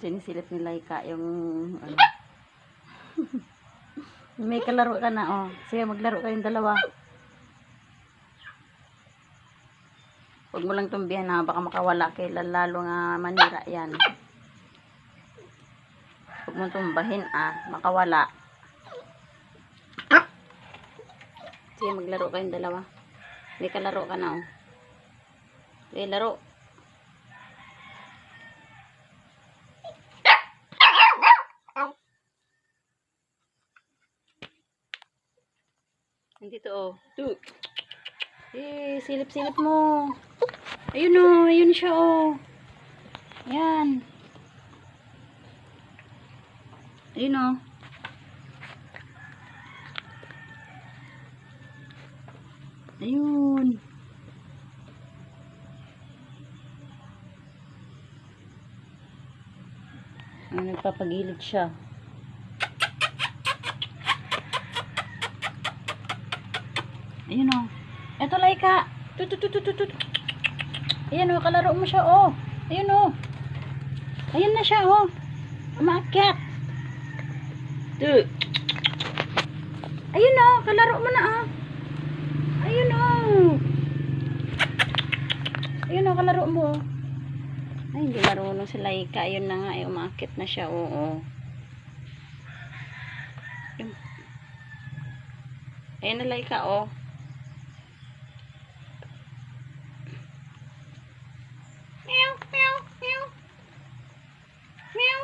Sinisilip ni Laika yung ano. May kalaro ka na, oh. Sige, maglaro kayong dalawa. Huwag mo lang tumbihan na, baka makawala kay lalo nga manira yan. Huwag mo tumbahin, makawala. Sige, maglaro kayong dalawa. May kalaro ka na, oh. Sige, laro. Dito, oh. Tu. Silip-silip mo. Ayun, oh. Ayun siya, oh. Ayan. Ayun, oh. Ayun. Nagpapagilid siya. Ayun, oh. Eto, Laika. Tut. Ayan, oh. Kalaro mo siya, oh. Ayun, oh. Ayun na siya, oh. Umakyat. Tut. Ayun, oh. Kalaro mo na, oh. Ayun, oh. Ayun, oh. Kalaro mo, oh. Ay, hindi marunong si Laika. Ayun na nga, ay umakyat na siya, oo. Ayun na, Laika, oh. Meow, meow, meow. Meow.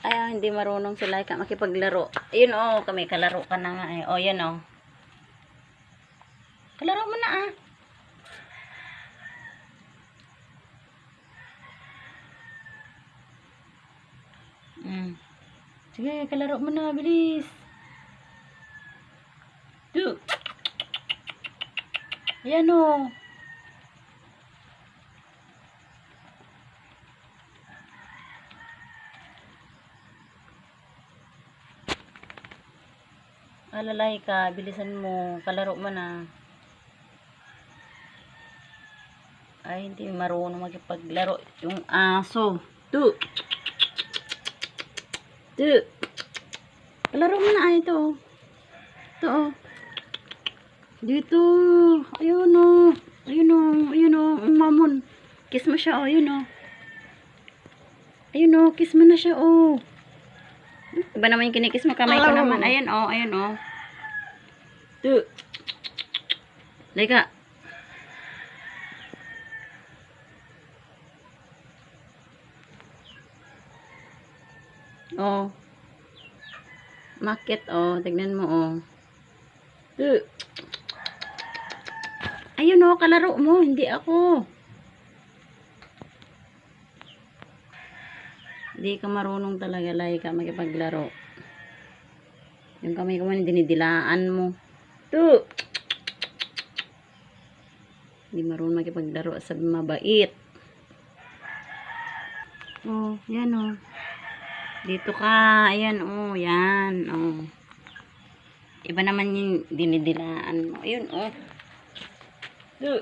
Ay, hindi marunong si Laika makipaglaro. Ayun, oh, kami kalaro ka na nga, eh. Oh, yan, oh. Kalaro mo na, ah. Sige, kalaro mo na, bilis. Tu. Ayan, oh. Alalay ka, bilisan mo. Kalaro mo na. Ay, hindi marunong makipaglaro yung aso. Tu. Tu. Kalaro mo na, ito, oh. Ito, oh. Dito. Ayun, oh. Ayun, oh. Ayun, oh. Mamon. Kiss mo siya, oh. Ayun, oh. Ayun, oh. Kiss mo na siya, oh. Iba naman yung kinikiss mo. Kamay ko naman. Ayan, oh. Ayan, oh. Tu. Laika. Oh. Market, oh. Tignan mo, oh. Tu. Ayun, oh. Kalaro mo. Hindi ako. Hindi ka marunong talaga, Laika, makipaglaro. Yung kamay ko man, dinidilaan mo. Tu. Hindi marunong makipaglaro sa mabait. Oh, yan, oh. Dito ka. Ayan, oh. Yan, oh. Iba naman yung dinidilaan mo. Ayun, oh. Tu.